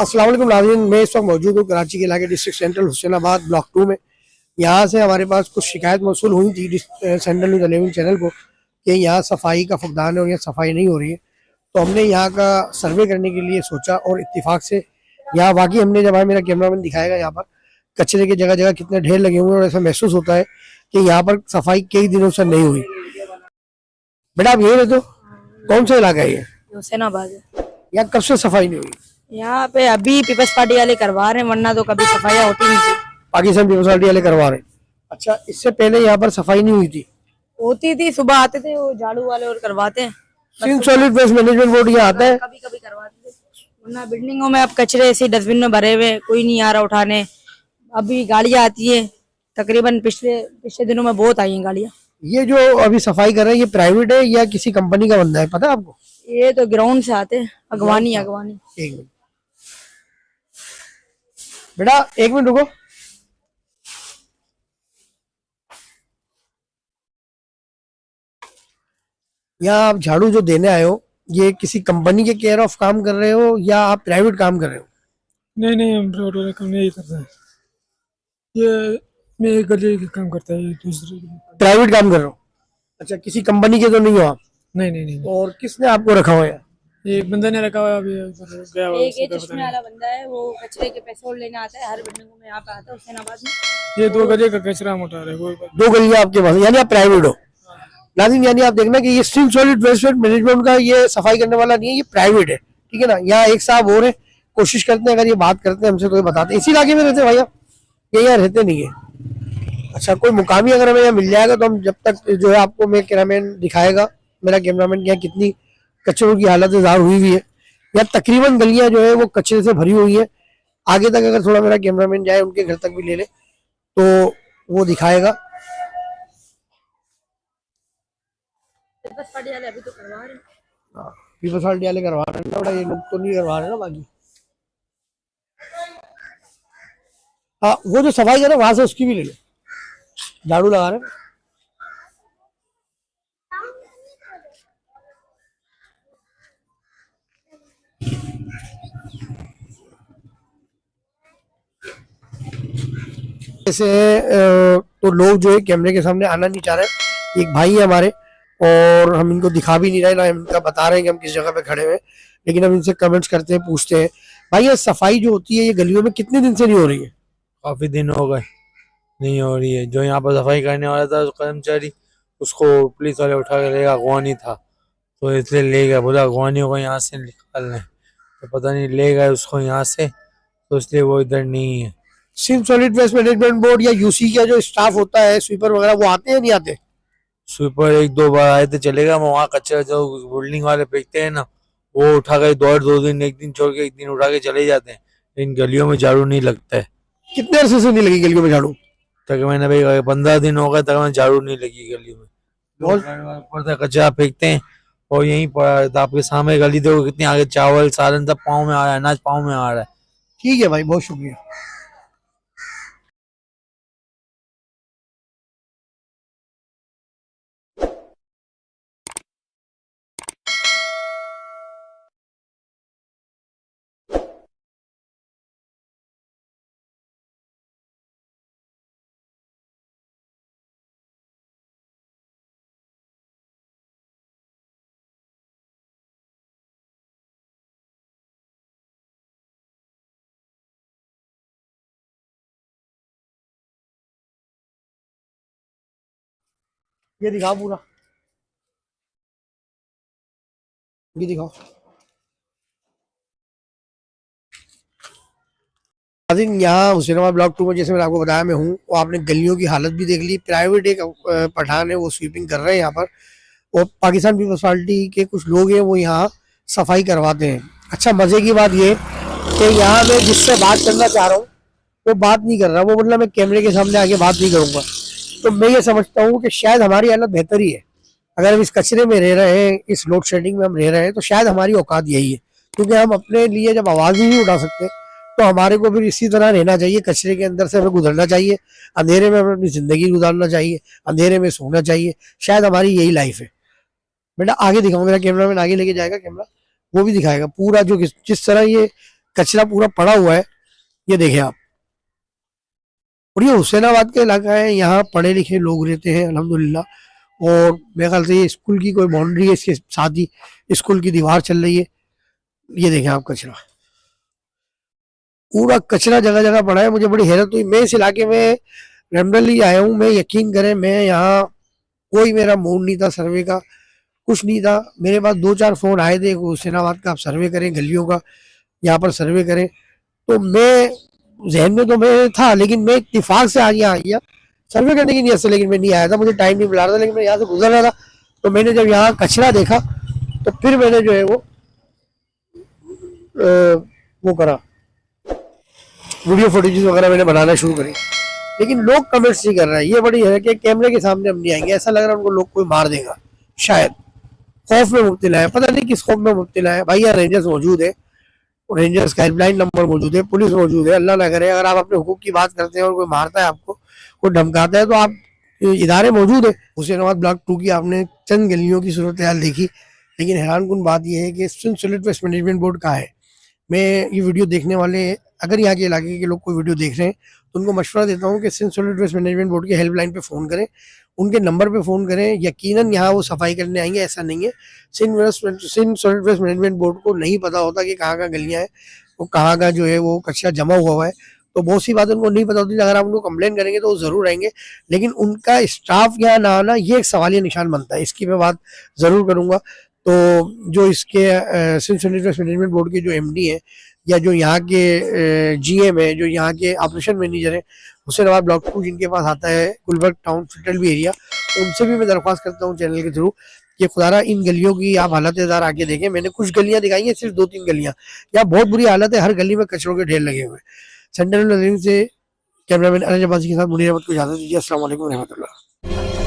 अस्सलाम वालेकुम नाज़रीन, मैं इस वक्त मौजूद हूँ कराची के इलाके डिस्ट्रिक्ट सेंट्रल हुसैनाबाद ब्लॉक 2 में। यहाँ से हमारे पास कुछ शिकायत मौसूल हुई थी सेंट्रल न्यूज़ 11 चैनल को कि यहाँ सफाई का फुकदान है और यहाँ सफाई नहीं हो रही है। तो हमने यहाँ का सर्वे करने के लिए सोचा और इत्तेफाक से यहाँ वाकई हमने जब मेरा कैमरामैन दिखाएगा यहाँ पर कचरे के जगह जगह कितने ढेर लगे हुए हैं और ऐसा महसूस होता है कि यहाँ पर सफाई कई दिनों से नहीं हुई। बेटा आप यही रहते हो? कौन सा इलाका है ये? हुसैनाबाद है। यहाँ कब से सफाई नहीं हुई? यहाँ पे अभी पीपल्स पार्टी वाले करवा रहे हैं, वरना तो कभी सफाई होती नहीं थी। पाकिस्तान पीपल्स पार्टी वाले करवा रहे हैं। अच्छा, इससे पहले यहाँ पर सफाई नहीं हुई थी? होती थी, सुबह आते थे वो झाड़ू वाले और करवाते हैं। सॉलिड वेस्ट मैनेजमेंट बोर्ड यहाँ आता है? कभी कभी करवाते थे, वरना बिल्डिंगों में अब कचरे ऐसे डस्टबिन में भरे हुए, कोई नहीं आ रहा उठाने। अभी गाड़ियाँ आती है, तकरीबन पिछले दिनों में बहुत आई हैं गाड़ियाँ। ये जो अभी सफाई कर रहे हैं ये प्राइवेट है या किसी कंपनी का बंदा है, पता है आपको? ये तो ग्राउंड से आते हैं, अगवानी। एक मिनट बेटा, एक मिनट रुको। यहाँ आप झाड़ू जो देने आए हो ये किसी कंपनी के केयर ऑफ काम कर रहे हो या आप प्राइवेट काम कर रहे हो? नहीं नहीं, हम प्राइवेट वाला काम नहीं करते हैं। ये मैं एक गली का काम करता है, ये दूसरे प्राइवेट काम कर रहे हो? अच्छा, किसी कंपनी के तो नहीं हो आप? नहीं नहीं नहीं, और किसने आपको रखा हुआ है? ये एक बंदा ने रखा हुआ है, अभी गया हुआ है, एक उससे ये क्या चश्मे पता वाला बंदा है, वो कचरे के पैसे और लेने आता है हर बिल्डिंगों में, यहाँ पे आता है हुसैनाबाद में। नहीं। ये 2 गली का कचरा हम उठा रहे हैं, वो 2 गलियां आपके पास, यानी आप प्राइवेट हो। नाज़रीन, यानी आप देखना कि ये स्टील सॉलिड वेस्ट मैनेजमेंट का ये सफाई करने वाला नहीं है, ये प्राइवेट है, ठीक है ना। यहाँ एक साहब और है, कोशिश करते हैं अगर ये बात करते हैं हमसे तो ये बताते हैं। इसी इलाके में रहते हैं भैया? ये यहाँ रहते नहीं है? अच्छा, कोई मुकामी अगर हमें यहाँ मिल जाएगा तो हम जब तक जो है आपको मैं कैमरामैन दिखाएगा, मेरा कैमरामैन यहाँ कितनी कचरों की हालत ज़ाहिर हुई हुई है। यहाँ तकरीबन गलियां जो है वो कचरे से भरी हुई है। आगे तक अगर थोड़ा मेरा कैमरामैन जाए उनके घर तक भी ले ले तो वो दिखाएगा। पीपल्स पार्टी वाले अभी तो करवा रहे हैं। हाँ, पीपल्स पार्टी वाले करवा रहे हैं ना बड़ा, ये लोग तो नहीं करवा रहे ना बाकी। हाँ, वो जो सफाई कर रहे हैं वहां से उसकी भी ले लो, झाड़ू लगा रहे हैं। जैसे तो लोग जो है कैमरे के सामने आना नहीं चाह रहे। एक भाई है हमारे और हम इनको दिखा भी नहीं रहे ना इनका बता रहे हैं कि हम किस जगह पे खड़े हुए हैं, लेकिन हम इनसे कमेंट्स करते हैं, पूछते हैं भाई ये सफाई जो होती है ये गलियों में कितने दिन से नहीं हो रही है? काफी दिन हो गए नहीं हो रही है। जो यहाँ पर सफाई करने वाला था कर्मचारी, उसको पुलिस वाले उठा के लेगा, अगवानी था तो इसलिए ले गया, बोला अगवानियों को यहाँ से निकालना है, तो पता नहीं ले गए उसको यहाँ से, तो इसलिए वो इधर नहीं है। सिर्फ सॉलिड वेस्ट मैनेजमेंट बोर्ड या यूसी का जो स्टाफ होता है, स्वीपर वगैरह, वो आते हैं नहीं आते? स्वीपर 1-2 बार आए थे, चले गए। वहाँ कचरा जो बिल्डिंग वाले फेंकते हैं ना, वो उठा के 2 दिन, एक दिन छोड़ के एक दिन उठा के चले जाते हैं। इन गलियों में झाड़ू नहीं लगता है। कितने अरसे से नहीं लगी गलियों में झाड़ू? तकरीबन भाई 15 दिन हो गए, तकरीबन झाड़ू नहीं लगी गली में। बहुत ऊपर से कचरा फेंकते हैं और यहीं पर आपके सामने गली देखो कितनी आगे, चावल सालन सब पाँव में आ रहा है, अनाज पाँव में आ रहा है। ठीक है भाई, बहुत शुक्रिया। ये दिखाओ पूरा, ये दिखाओ। यहाँ हुसैनाबाद ब्लॉक 2 में जैसे मैंने आपको बताया मैं हूँ, वो आपने गलियों की हालत भी देख ली। प्राइवेट एक पठान है वो स्वीपिंग कर रहे हैं यहाँ पर, और पाकिस्तान पीपल्स पार्टी के कुछ लोग हैं वो यहाँ सफाई करवाते हैं। अच्छा, मजे की बात ये कि यहाँ मैं जिससे बात करना चाह रहा हूँ वो बात नहीं कर रहा, वो मतलब मैं कैमरे के सामने आके बात नहीं करूँगा। तो मैं ये समझता हूँ कि शायद हमारी हालत बेहतर ही है। अगर हम इस कचरे में रह रहे हैं, इस लोड शेडिंग में हम रह रहे हैं, तो शायद हमारी औकात यही है, क्योंकि हम अपने लिए जब आवाज़ ही नहीं उठा सकते तो हमारे को फिर इसी तरह रहना चाहिए, कचरे के अंदर से हमें गुजरना चाहिए, अंधेरे में हमें अपनी ज़िंदगी गुजारना चाहिए, अंधेरे में सोना चाहिए। शायद हमारी यही लाइफ है। बेटा आगे दिखाऊँ, मेरा कैमरा मैन आगे लेके जाएगा कैमरा, वो भी दिखाएगा पूरा जो जिस तरह ये कचरा पूरा पड़ा हुआ है, ये देखें आप। और ये हुसैनाबाद का इलाका है, यहाँ पढ़े लिखे लोग रहते हैं अल्हम्दुलिल्लाह। और मेरे ख्याल से ये स्कूल की कोई बाउंड्री है, इसके साथ ही स्कूल की दीवार चल रही है। ये देखें आप, कचरा, पूरा कचरा जगह जगह पड़ा है। मुझे बड़ी हैरत हुई, मैं इस इलाके में रैंडमली आया हूँ। मैं यकीन करें, मैं यहाँ कोई मेरा मूड नहीं था सर्वे का, कुछ नहीं था। मेरे पास 2-4 फोन आए थे हुसैनाबाद का, आप सर्वे करें गलियों का, यहाँ पर सर्वे करें। तो मैं जहन में तो मैं था, लेकिन मैं इत्तेफाक से आज यहाँ आ गया सर्वे करने की नीयत से, लेकिन मैं नहीं आया था, मुझे टाइम नहीं मिला रहा था। लेकिन मैं यहाँ से गुजर रहा था, तो मैंने जब यहाँ कचरा देखा तो फिर मैंने जो है वो करा, वीडियो फुटेजेस वगैरह मैंने बनाना शुरू करी। लेकिन लोग कमेंट्स नहीं कर रहे हैं। ये बड़ी है कि कैमरे के सामने हम नहीं आएंगे, ऐसा लग रहा है उनको लोग कोई मार देगा, शायद खौफ में मुब्तला है, पता नहीं किस खौफ में मुब्तला है। भाई यहाँ रेंजर्स मौजूद है, रेंजर्स का हेल्पलाइन नंबर मौजूद है, पुलिस मौजूद है। अल्लाह ना करे अगर आप अपने हुकूक की बात करते हैं और कोई मारता है आपको, कोई धमकाता है, तो आप इदारे मौजूद है। हुसैनाबाद ब्लॉक 2 की आपने चंद गलियों की सूरत हाल देखी, लेकिन हैरानकुन बात यह है कि Sindh solid waste management board कहाँ है। मैं ये वीडियो देखने वाले, अगर यहाँ के इलाके के लोग कोई वीडियो देख रहे हैं, तो उनको मशवरा देता हूँ कि Sindh solid waste management board के हेल्पलाइन पे फ़ोन करें, उनके नंबर पे फ़ोन करें। यकीनन यहाँ वो सफाई करने आएंगे, ऐसा नहीं है। Sindh solid waste management board को नहीं पता होता कि कहाँ गलियाँ हैं, वो कहाँ का जो है वो कचरा जमा हुआ है, तो बहुत सी बातें उनको नहीं पता होती। अगर आप उनको कंप्लेन करेंगे तो वो ज़रूर आएंगे, लेकिन उनका स्टाफ यहाँ ना आना ये एक सवालिया निशान बनता है। इसकी मैं बात ज़रूर करूँगा। तो जो इसके Sindh solid waste management board के जो MD हैं, या जो यहाँ के GM है, जो यहाँ के ऑपरेशन मैनेजर है हुसैनाबाद ब्लॉक 2, जिनके पास आता है गुलबर्ग टाउन फिटलबी एरिया, उनसे भी मैं दरख्वास्त करता हूँ चैनल के थ्रू कि खुदारा इन गलियों की आप हालत आके देखें। मैंने कुछ गलियाँ दिखाई हैं, सिर्फ 2-3 गलियाँ, यहाँ बहुत बुरी हालत है। हर गली में कचरों के ढेर लगे हुए हैं। सेंट्रल से कैमरामैन अनज अब्बासी के साथ मुनीर अहमद को इजाज़त दीजिए। अस्सलाम वालेकुम रहमतुल्लाह।